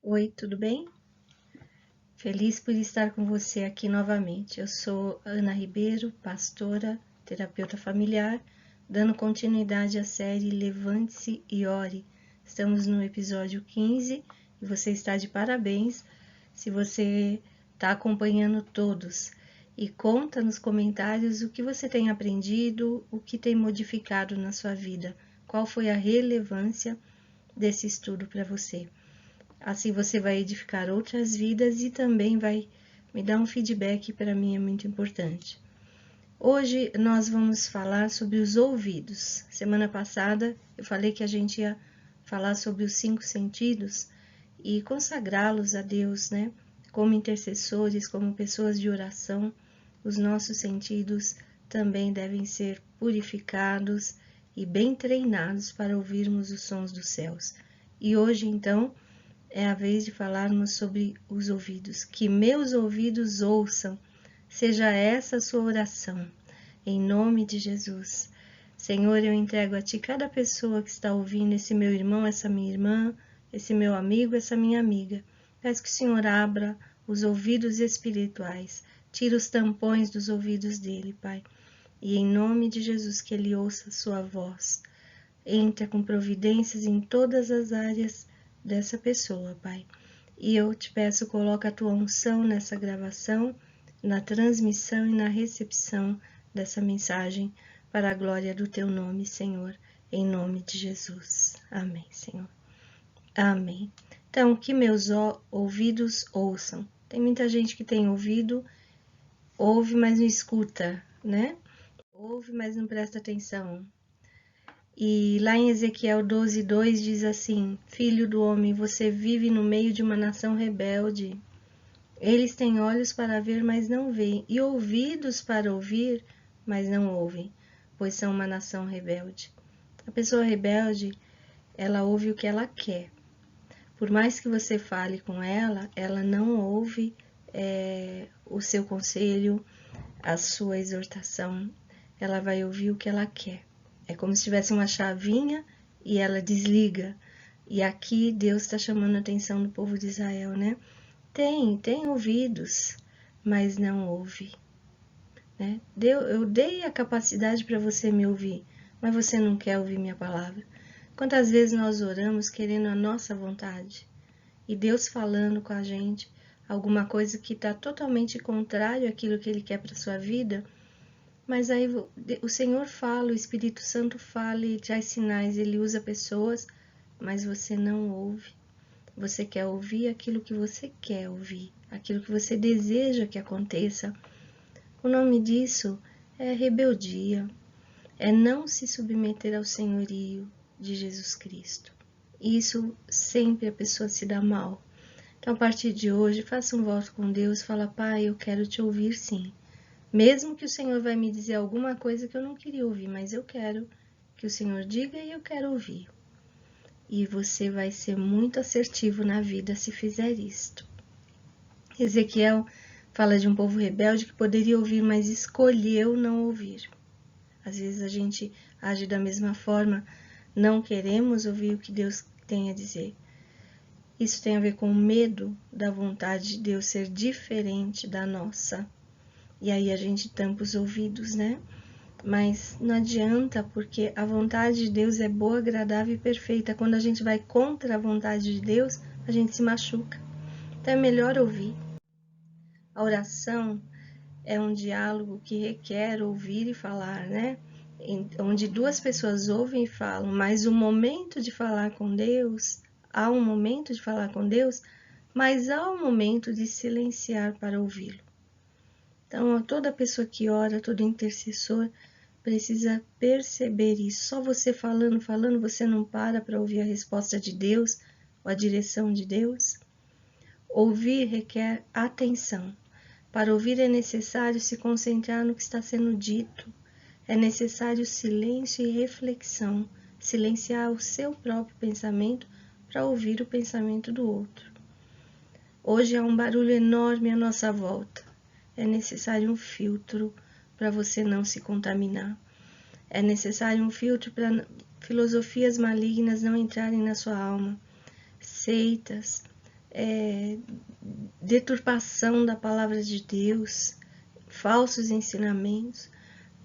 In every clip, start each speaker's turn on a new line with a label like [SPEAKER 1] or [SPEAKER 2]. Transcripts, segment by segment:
[SPEAKER 1] Oi, tudo bem? Feliz por estar com você aqui novamente. Eu sou Ana Ribeiro, pastora, terapeuta familiar, dando continuidade à série Levante-se e Ore. Estamos no episódio 15 e você está de parabéns se você está acompanhando todos. E conta nos comentários o que você tem aprendido, o que tem modificado na sua vida, qual foi a relevância desse estudo para você. Assim você vai edificar outras vidas e também vai me dar um feedback, para mim é muito importante. Hoje nós vamos falar sobre os ouvidos. Semana passada eu falei que a gente ia falar sobre os 5 sentidos e consagrá-los a Deus, né? Como intercessores, como pessoas de oração, os nossos sentidos também devem ser purificados e bem treinados para ouvirmos os sons dos céus. E hoje, então, é a vez de falarmos sobre os ouvidos. Que meus ouvidos ouçam, seja essa a sua oração, em nome de Jesus. Senhor, eu entrego a Ti cada pessoa que está ouvindo, esse meu irmão, essa minha irmã, esse meu amigo, essa minha amiga. Peço que o Senhor abra os ouvidos espirituais, tira os tampões dos ouvidos dele, Pai. E em nome de Jesus, que ele ouça a sua voz. Entra com providências em todas as áreas dessa pessoa, Pai. E eu te peço, coloca a tua unção nessa gravação, na transmissão e na recepção dessa mensagem, para a glória do teu nome, Senhor, em nome de Jesus. Amém, Senhor. Amém. Então, que meus ouvidos ouçam. Tem muita gente que tem ouvido, ouve, mas não escuta, né? Ouve, mas não presta atenção. E lá em Ezequiel 12:2 diz assim: Filho do homem, você vive no meio de uma nação rebelde. Eles têm olhos para ver, mas não veem, e ouvidos para ouvir, mas não ouvem, pois são uma nação rebelde. A pessoa rebelde, ela ouve o que ela quer. Por mais que você fale com ela, ela não ouve o seu conselho, a sua exortação. Ela vai ouvir o que ela quer. É como se tivesse uma chavinha e ela desliga. E aqui Deus está chamando a atenção do povo de Israel, né? Tem ouvidos, mas não ouve. Né? Eu dei a capacidade para você me ouvir, mas você não quer ouvir minha palavra. Quantas vezes nós oramos querendo a nossa vontade e Deus falando com a gente alguma coisa que está totalmente contrário àquilo que Ele quer para sua vida, mas aí o Senhor fala, o Espírito Santo fala e traz sinais, Ele usa pessoas, mas você não ouve. Você quer ouvir aquilo que você quer ouvir, aquilo que você deseja que aconteça. O nome disso é rebeldia, é não se submeter ao senhorio de Jesus Cristo. Isso sempre a pessoa se dá mal. Então, a partir de hoje, faça um voto com Deus, fala: Pai, eu quero te ouvir sim. Mesmo que o Senhor vai me dizer alguma coisa que eu não queria ouvir, mas eu quero que o Senhor diga e eu quero ouvir. E você vai ser muito assertivo na vida se fizer isto. Ezequiel fala de um povo rebelde que poderia ouvir, mas escolheu não ouvir. Às vezes a gente age da mesma forma, não queremos ouvir o que Deus tem a dizer. Isso tem a ver com o medo da vontade de Deus ser diferente da nossa. E aí a gente tampa os ouvidos, né? Mas não adianta, porque a vontade de Deus é boa, agradável e perfeita. Quando a gente vai contra a vontade de Deus, a gente se machuca. Então é melhor ouvir. A oração é um diálogo que requer ouvir e falar, né? Onde duas pessoas ouvem e falam, mas o momento de falar com Deus, há um momento de falar com Deus, mas há um momento de silenciar para ouvi-lo. Então, toda pessoa que ora, todo intercessor, precisa perceber isso. Só você falando, você não para ouvir a resposta de Deus ou a direção de Deus? Ouvir requer atenção. Para ouvir é necessário se concentrar no que está sendo dito. É necessário silêncio e reflexão, silenciar o seu próprio pensamento para ouvir o pensamento do outro. Hoje há um barulho enorme à nossa volta. É necessário um filtro para você não se contaminar. É necessário um filtro para filosofias malignas não entrarem na sua alma. Seitas, deturpação da palavra de Deus, falsos ensinamentos,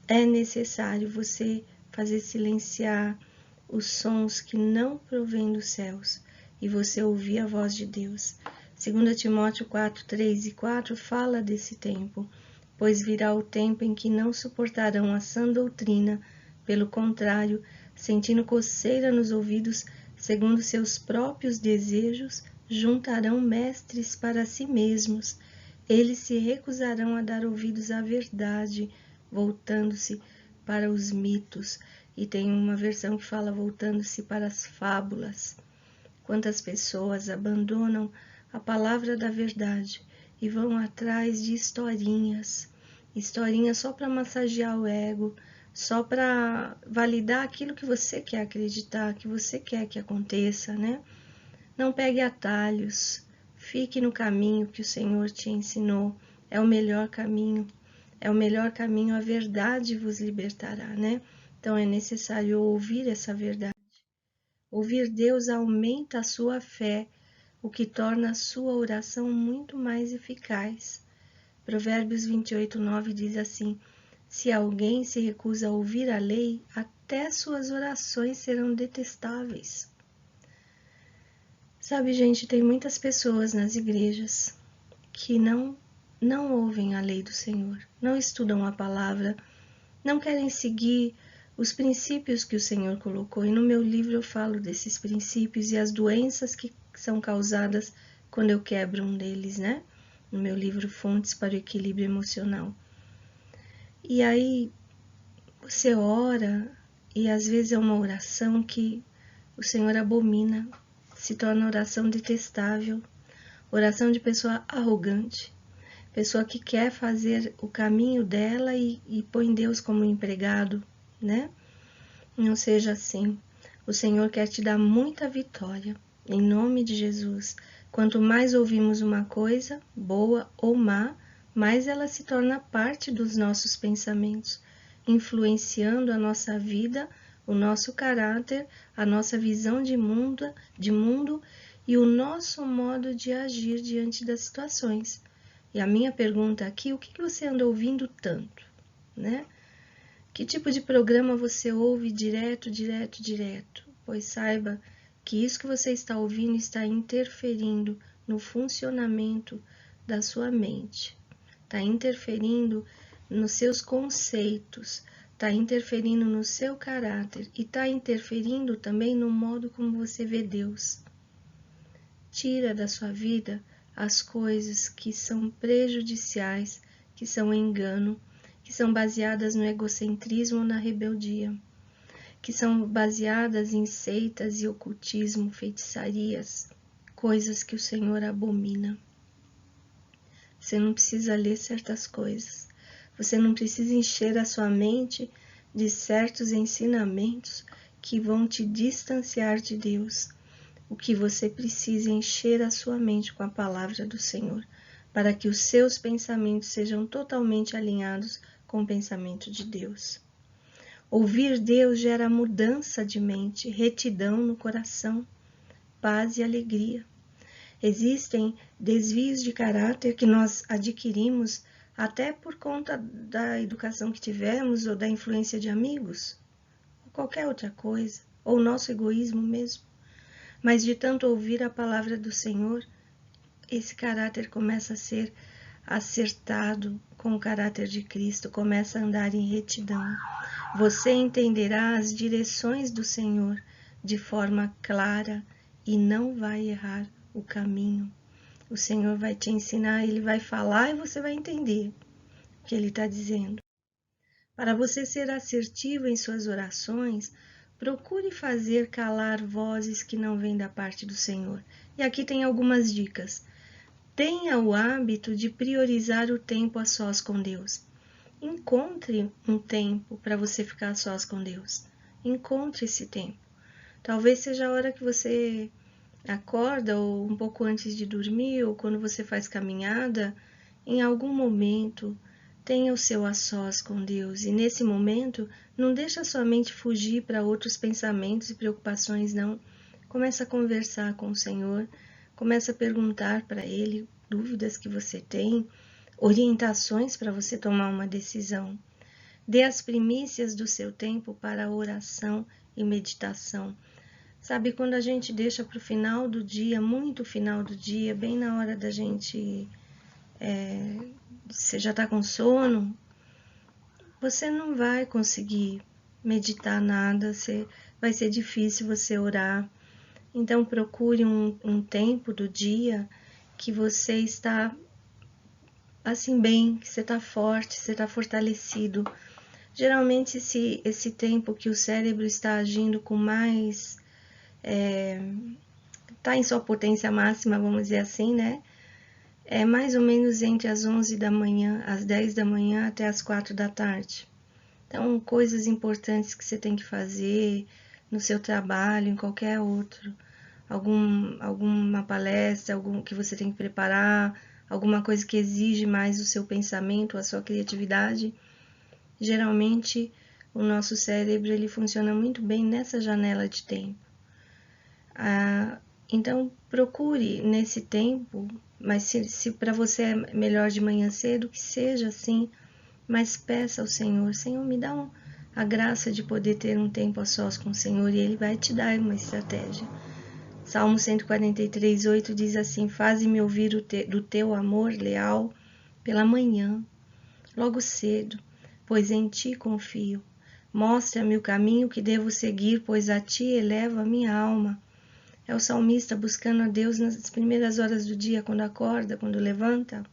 [SPEAKER 1] é necessário você fazer silenciar os sons que não provêm dos céus e você ouvir a voz de Deus. 2 Timóteo 4, 3 e 4 fala desse tempo, pois virá o tempo em que não suportarão a sã doutrina, pelo contrário, sentindo coceira nos ouvidos, segundo seus próprios desejos, juntarão mestres para si mesmos. Eles se recusarão a dar ouvidos à verdade, voltando-se para os mitos. E tem uma versão que fala voltando-se para as fábulas. Quantas pessoas abandonam a palavra da verdade e vão atrás de historinhas só para massagear o ego, só para validar aquilo que você quer acreditar, que você quer que aconteça, né? Não pegue atalhos, fique no caminho que o Senhor te ensinou, é o melhor caminho, a verdade vos libertará, né? Então é necessário ouvir essa verdade. Ouvir Deus aumenta a sua fé, o que torna a sua oração muito mais eficaz. Provérbios 28, 9 diz assim: se alguém se recusa a ouvir a lei, até suas orações serão detestáveis. Sabe, gente, tem muitas pessoas nas igrejas que não ouvem a lei do Senhor, não estudam a palavra, não querem seguir os princípios que o Senhor colocou. E no meu livro eu falo desses princípios e as doenças que são causadas quando eu quebro um deles, né? No meu livro Fontes para o Equilíbrio Emocional. E aí você ora e às vezes é uma oração que o Senhor abomina, se torna oração detestável, oração de pessoa arrogante, pessoa que quer fazer o caminho dela e põe Deus como empregado, né? Não seja assim. O Senhor quer te dar muita vitória, em nome de Jesus. Quanto mais ouvimos uma coisa, boa ou má, mais ela se torna parte dos nossos pensamentos, influenciando a nossa vida, o nosso caráter, a nossa visão de mundo e o nosso modo de agir diante das situações. E a minha pergunta aqui, o que você anda ouvindo tanto, né? Que tipo de programa você ouve direto? Pois saiba que isso que você está ouvindo está interferindo no funcionamento da sua mente, está interferindo nos seus conceitos, está interferindo no seu caráter e está interferindo também no modo como você vê Deus. Tira da sua vida as coisas que são prejudiciais, que são engano, que são baseadas no egocentrismo ou na rebeldia, que são baseadas em seitas e ocultismo, feitiçarias, coisas que o Senhor abomina. Você não precisa ler certas coisas, você não precisa encher a sua mente de certos ensinamentos que vão te distanciar de Deus. O que você precisa é encher a sua mente com a palavra do Senhor, para que os seus pensamentos sejam totalmente alinhados com o pensamento de Deus. Ouvir Deus gera mudança de mente, retidão no coração, paz e alegria. Existem desvios de caráter que nós adquirimos até por conta da educação que tivemos ou da influência de amigos, ou qualquer outra coisa, ou nosso egoísmo mesmo. Mas de tanto ouvir a palavra do Senhor, esse caráter começa a ser acertado com o caráter de Cristo, começa a andar em retidão. Você entenderá as direções do Senhor de forma clara e não vai errar o caminho. O Senhor vai te ensinar, Ele vai falar e você vai entender o que Ele está dizendo. Para você ser assertivo em suas orações, procure fazer calar vozes que não vêm da parte do Senhor. E aqui tem algumas dicas. Tenha o hábito de priorizar o tempo a sós com Deus. Encontre um tempo para você ficar a sós com Deus. Encontre esse tempo. Talvez seja a hora que você acorda, ou um pouco antes de dormir, ou quando você faz caminhada. Em algum momento, tenha o seu a sós com Deus. E nesse momento, não deixa a sua mente fugir para outros pensamentos e preocupações, não. Começa a conversar com o Senhor. Começa a perguntar para ele dúvidas que você tem, orientações para você tomar uma decisão. Dê as primícias do seu tempo para a oração e meditação. Sabe, quando a gente deixa para o final do dia, muito final do dia, bem na hora da gente, você já está com sono, você não vai conseguir meditar nada, vai ser difícil você orar. Então procure um tempo do dia que você está assim bem, que você está forte, você está fortalecido. Geralmente esse tempo que o cérebro está agindo com mais, está em sua potência máxima, vamos dizer assim, né? É mais ou menos entre as 11 da manhã, às 10 da manhã até as 4 da tarde. Então, coisas importantes que você tem que fazer no seu trabalho, em qualquer outro, alguma palestra, algum que você tem que preparar, alguma coisa que exige mais o seu pensamento, a sua criatividade. Geralmente, o nosso cérebro ele funciona muito bem nessa janela de tempo. Então, procure nesse tempo, mas se para você é melhor de manhã cedo, que seja assim, mas peça ao Senhor, Senhor, me dá a graça de poder ter um tempo a sós com o Senhor, e Ele vai te dar uma estratégia. Salmo 143, 8 diz assim: faze-me ouvir do teu amor leal pela manhã, logo cedo, pois em ti confio. Mostra-me o caminho que devo seguir, pois a ti eleva a minha alma. É o salmista buscando a Deus nas primeiras horas do dia, quando acorda, quando levanta,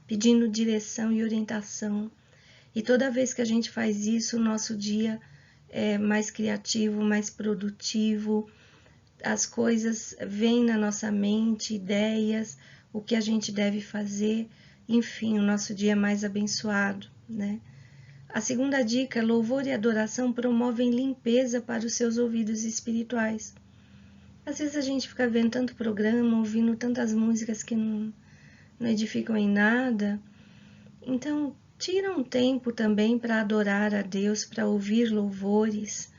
[SPEAKER 1] pedindo direção e orientação. E toda vez que a gente faz isso, o nosso dia é mais criativo, mais produtivo, as coisas vêm na nossa mente, ideias, o que a gente deve fazer, enfim, o nosso dia é mais abençoado, né? A segunda dica, louvor e adoração promovem limpeza para os seus ouvidos espirituais. Às vezes a gente fica vendo tanto programa, ouvindo tantas músicas que não edificam em nada. Então, tira um tempo também para adorar a Deus, para ouvir louvores,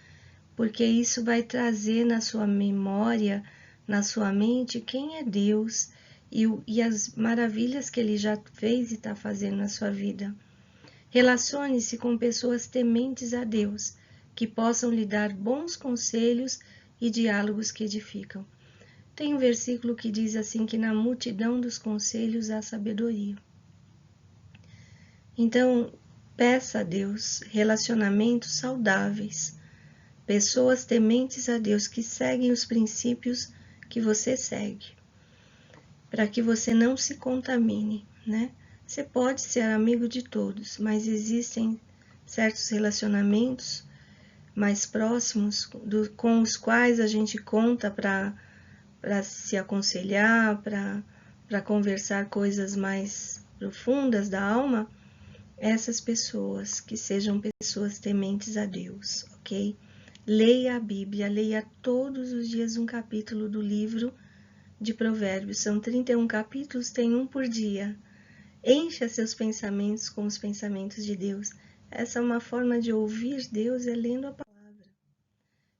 [SPEAKER 1] porque isso vai trazer na sua memória, na sua mente, quem é Deus e as maravilhas que Ele já fez e está fazendo na sua vida. Relacione-se com pessoas tementes a Deus, que possam lhe dar bons conselhos e diálogos que edificam. Tem um versículo que diz assim, que na multidão dos conselhos há sabedoria. Então, peça a Deus relacionamentos saudáveis, pessoas tementes a Deus que seguem os princípios que você segue, para que você não se contamine, né? Você pode ser amigo de todos, mas existem certos relacionamentos mais próximos com os quais a gente conta para se aconselhar, para conversar coisas mais profundas da alma. Essas pessoas que sejam pessoas tementes a Deus, ok? Leia a Bíblia, leia todos os dias um capítulo do livro de Provérbios. São 31 capítulos, tem um por dia. Encha seus pensamentos com os pensamentos de Deus. Essa é uma forma de ouvir Deus, é lendo a palavra.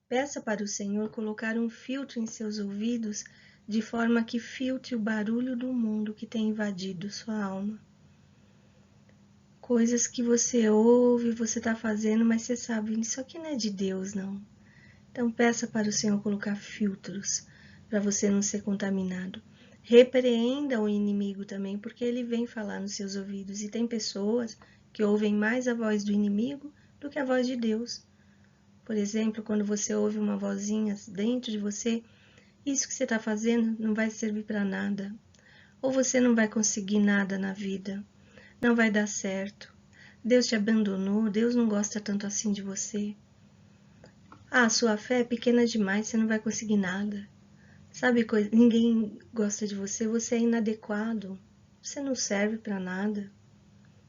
[SPEAKER 1] Peça para o Senhor colocar um filtro em seus ouvidos, de forma que filtre o barulho do mundo que tem invadido sua alma. Coisas que você ouve, você está fazendo, mas você sabe, isso aqui não é de Deus, não. Então peça para o Senhor colocar filtros, para você não ser contaminado. Repreenda o inimigo também, porque ele vem falar nos seus ouvidos. E tem pessoas que ouvem mais a voz do inimigo do que a voz de Deus. Por exemplo, quando você ouve uma vozinha dentro de você, isso que você está fazendo não vai servir para nada. Ou você não vai conseguir nada na vida. Não vai dar certo. Deus te abandonou, Deus não gosta tanto assim de você. Ah, sua fé é pequena demais, você não vai conseguir nada. Sabe, ninguém gosta de você, você é inadequado. Você não serve para nada.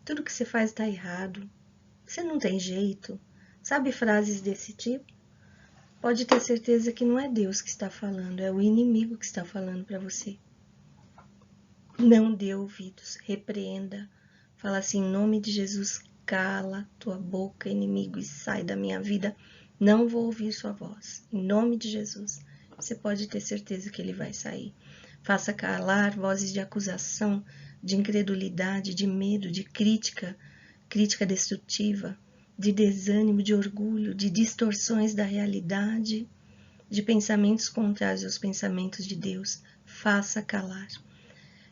[SPEAKER 1] Tudo que você faz está errado. Você não tem jeito. Sabe frases desse tipo? Pode ter certeza que não é Deus que está falando, é o inimigo que está falando para você. Não dê ouvidos, repreenda. Fala assim, em nome de Jesus, cala tua boca, inimigo, e sai da minha vida. Não vou ouvir sua voz. Em nome de Jesus, você pode ter certeza que ele vai sair. Faça calar vozes de acusação, de incredulidade, de medo, de crítica destrutiva, de desânimo, de orgulho, de distorções da realidade, de pensamentos contrários aos pensamentos de Deus. Faça calar.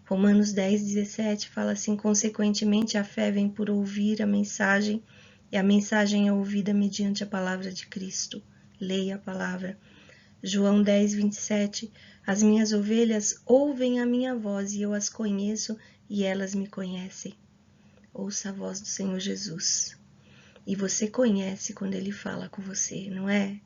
[SPEAKER 1] Romanos 10:17 fala assim: consequentemente, a fé vem por ouvir a mensagem, e a mensagem é ouvida mediante a palavra de Cristo. Leia a palavra. João 10:27, as minhas ovelhas ouvem a minha voz e eu as conheço e elas me conhecem. Ouça a voz do Senhor Jesus. E você conhece quando Ele fala com você, não é?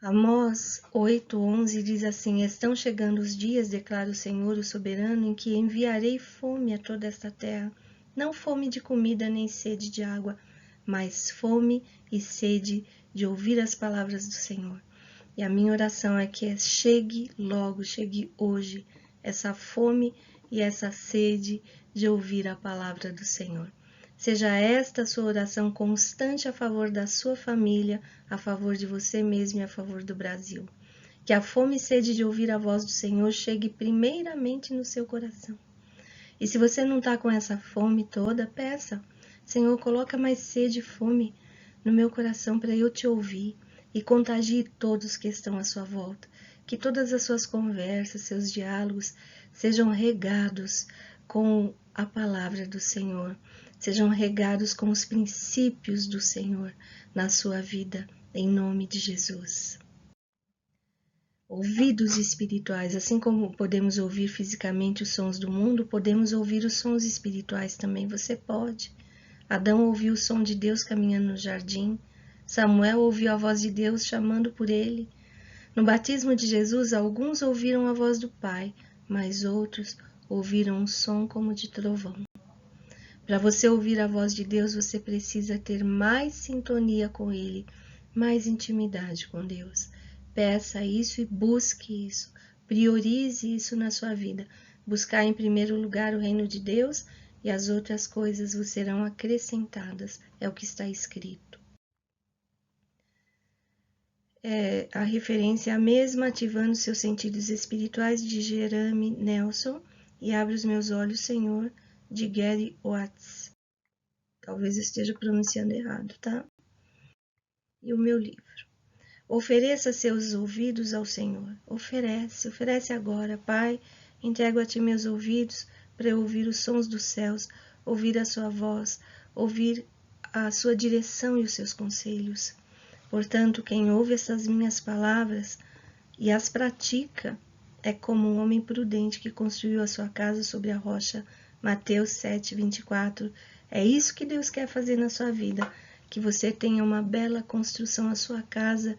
[SPEAKER 1] Amós 8:11 diz assim: estão chegando os dias, declara o Senhor, o soberano, em que enviarei fome a toda esta terra. Não fome de comida nem sede de água, mas fome e sede de ouvir as palavras do Senhor. E a minha oração é que chegue logo, chegue hoje, essa fome e essa sede de ouvir a palavra do Senhor. Seja esta a sua oração constante a favor da sua família, a favor de você mesmo e a favor do Brasil. Que a fome e sede de ouvir a voz do Senhor chegue primeiramente no seu coração. E se você não está com essa fome toda, peça: Senhor, coloca mais sede e fome no meu coração para eu te ouvir. E contagie todos que estão à sua volta. Que todas as suas conversas, seus diálogos, sejam regados com a palavra do Senhor. Sejam regados com os princípios do Senhor na sua vida, em nome de Jesus. Ouvidos espirituais, assim como podemos ouvir fisicamente os sons do mundo, podemos ouvir os sons espirituais também. Você pode. Adão ouviu o som de Deus caminhando no jardim. Samuel ouviu a voz de Deus chamando por ele. No batismo de Jesus, alguns ouviram a voz do Pai, mas outros ouviram um som como de trovão. Para você ouvir a voz de Deus, você precisa ter mais sintonia com Ele, mais intimidade com Deus. Peça isso e busque isso. Priorize isso na sua vida. Buscar em primeiro lugar o reino de Deus e as outras coisas vos serão acrescentadas. É o que está escrito. A referência é a mesma, ativando seus sentidos espirituais, de Jeremy Nelson, e Abre os Meus Olhos, Senhor, de Gary Watts. Talvez eu esteja pronunciando errado, tá? E o meu livro. Ofereça seus ouvidos ao Senhor. Oferece agora. Pai, entrego a Ti meus ouvidos para eu ouvir os sons dos céus, ouvir a Sua voz, ouvir a Sua direção e os Seus conselhos. Portanto, quem ouve essas minhas palavras e as pratica é como um homem prudente que construiu a sua casa sobre a rocha. Mateus 7:24. É isso que Deus quer fazer na sua vida, que você tenha uma bela construção. A sua casa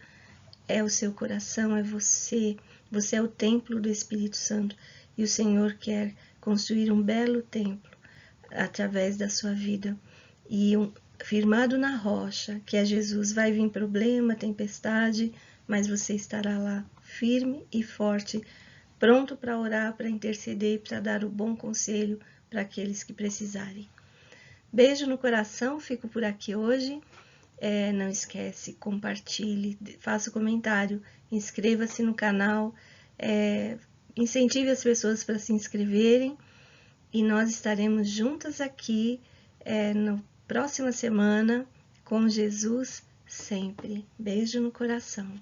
[SPEAKER 1] é o seu coração, é você. Você é o templo do Espírito Santo e o Senhor quer construir um belo templo através da sua vida. E firmado na rocha, que é Jesus, vai vir problema, tempestade, mas você estará lá firme e forte, pronto para orar, para interceder, para dar o bom conselho para aqueles que precisarem. Beijo no coração, fico por aqui hoje. Não esquece, compartilhe, faça comentário, inscreva-se no canal, incentive as pessoas para se inscreverem e nós estaremos juntas aqui na próxima semana com Jesus sempre. Beijo no coração.